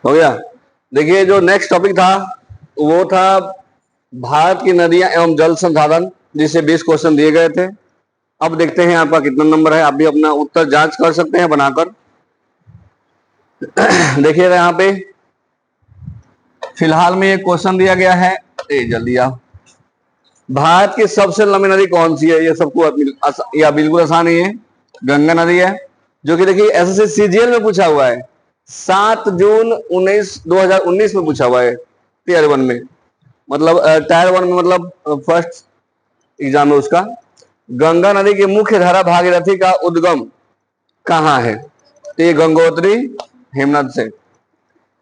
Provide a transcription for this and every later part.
हो गया। देखिए जो नेक्स्ट टॉपिक था वो था भारत की नदियां एवं जल संसाधन, जिसे 20 क्वेश्चन दिए गए थे। अब देखते हैं आपका कितना नंबर है। आप भी अपना उत्तर जांच कर सकते हैं बनाकर। देखिएगा यहाँ पे फिलहाल में ये क्वेश्चन दिया गया है, जल्दी आओ। भारत की सबसे लंबी नदी कौन सी है? ये सबको या बिल्कुल आसान ही है, गंगा नदी है, जो कि देखिए एसएससी सीजीएल में पूछा हुआ है। 7 जून 2019 में पूछा हुआ है टीयर 1 में, मतलब टायर 1 में, मतलब फर्स्ट एग्जाम में उसका। गंगा नदी की मुख्य धारा भागीरथी का उद्गम कहाँ है? तो ये गंगोत्री हिमनद से।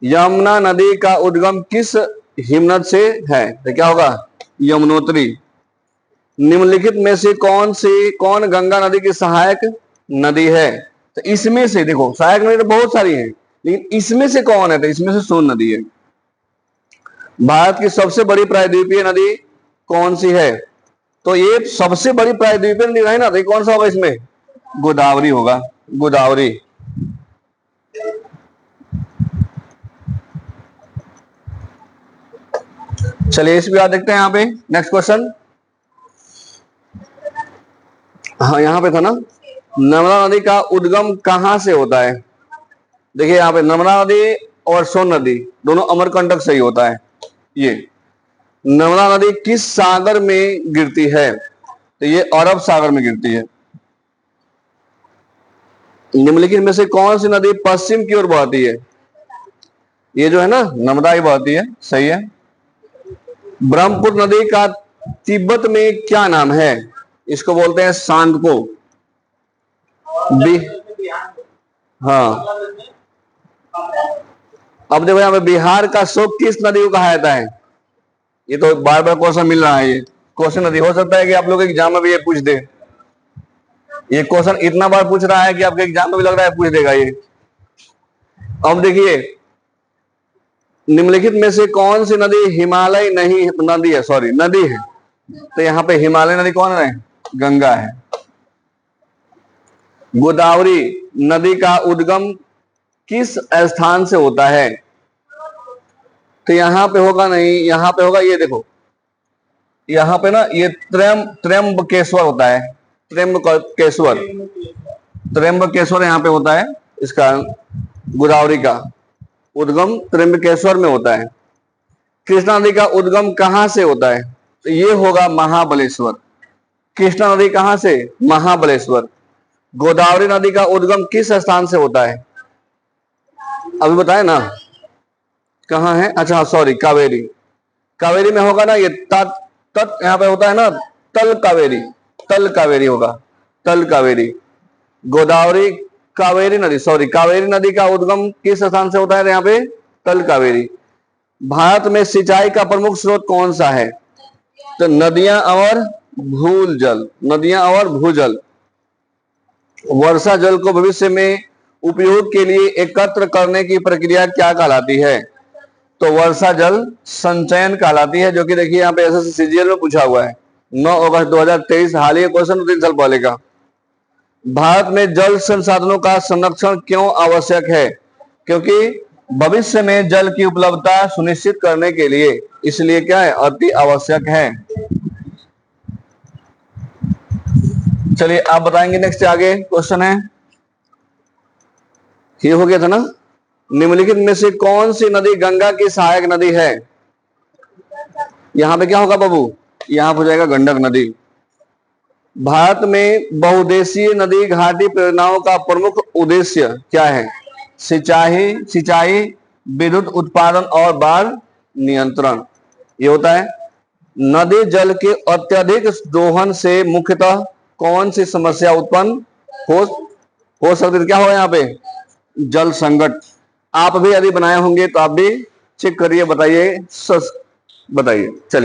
यमुना नदी का उद्गम किस हिमनद से है? तो क्या होगा? यमुनोत्री। निम्नलिखित में से कौन गंगा नदी की सहायक नदी है? तो इसमें से देखो, सहायक नदी तो बहुत सारी है, लेकिन इसमें से कौन है? तो इसमें से सोन नदी है। भारत की सबसे बड़ी प्रायद्वीपीय नदी कौन सी है? तो ये सबसे बड़ी प्रायद्वीपीय नदी है ना, तो कौन सा होगा इसमें? गोदावरी होगा, गोदावरी। चलिए इस बात देखते हैं यहाँ पे नेक्स्ट क्वेश्चन। हाँ यहाँ पे था ना, नर्मदा नदी का उद्गम कहां से होता है? देखिए यहाँ पे नर्मदा नदी और सोन नदी दोनों अमरकंटक से ही होता है। ये नर्मदा नदी किस सागर में गिरती है? तो ये अरब सागर में गिरती है। निम्नलिखित में से कौन सी नदी पश्चिम की ओर बहती है? ये जो है ना, नर्मदा ही बहती है, सही है। ब्रह्मपुत्र नदी का तिब्बत में क्या नाम है? इसको बोलते हैं सांगपो। हाँ, अब देखो यहाँ पे बिहार का शोक किस नदी को कहा जाता है? ये तो बार बार क्वेश्चन मिल रहा है। ये क्वेश्चन नदी हो सकता है कि आप लोग एग्जाम में भी ये पूछ दे। ये क्वेश्चन इतना बार पूछ रहा है कि आपके एग्जाम में भी लग रहा है पूछ देगा ये। अब देखिए निम्नलिखित में से कौन सी नदी हिमालय नहीं नदी है, सॉरी नदी है? तो यहाँ पे हिमालय नदी कौन है? गंगा है। गोदावरी नदी का उद्गम किस स्थान से होता है? तो यहां पे होगा नहीं, यहां पे होगा, ये देखो यहां पे ना, ये त्र्यंबकेश्वर होता है। त्र्यंबकेश्वर, त्र्यंबकेश्वर यहां पे होता है। इसका गोदावरी का उद्गम त्र्यंबकेश्वर में होता है। कृष्णा नदी का उद्गम कहां से होता है? तो ये होगा महाबलेश्वर। कृष्णा नदी कहां से? महाबलेश्वर। गोदावरी नदी का उद्गम किस स्थान से होता है? अभी बताए ना कहाँ है? अच्छा सॉरी, कावेरी। कावेरी में होगा ना ये तट यहाँ पे होता है ना, तल कावेरी, तल कावेरी होगा, तल कावेरी। गोदावरी कावेरी नदी, सॉरी कावेरी नदी का उद्गम किस स्थान से होता है? यहाँ पे तल कावेरी। भारत में सिंचाई का प्रमुख स्रोत कौन सा है? तो नदियां और भूजल, नदियां और भूजल। वर्षा जल को भविष्य में उपयोग के लिए एकत्र करने की प्रक्रिया क्या कहलाती है? तो वर्षा जल संचयन कहलाती है, जो कि देखिए यहाँ पे एसएससी सीजीएल में पूछा हुआ है 9 अगस्त 2023, हाल ही क्वेश्चन 3 साल पहले का। भारत में जल संसाधनों का संरक्षण क्यों आवश्यक है? क्योंकि भविष्य में जल की उपलब्धता सुनिश्चित करने के लिए, इसलिए क्या है? अति आवश्यक है। चलिए आप बताएंगे नेक्स्ट आगे क्वेश्चन है, ये हो गया था ना। निम्नलिखित में से कौन सी नदी गंगा की सहायक नदी है? यहां पे क्या होगा बाबू? यहां हो जाएगा गंडक नदी। भारत में बहुउद्देशीय नदी घाटी परियोजनाओं का प्रमुख उद्देश्य क्या है? सिंचाई, विद्युत उत्पादन और बाढ़ नियंत्रण, ये होता है। नदी जल के अत्यधिक दोहन से मुख्यतः कौन सी समस्या उत्पन्न हो सकती है? क्या होगा यहाँ पे? जल संकट। आप भी यदि बनाए होंगे तो आप भी चेक करिए, बताइए, चलिए।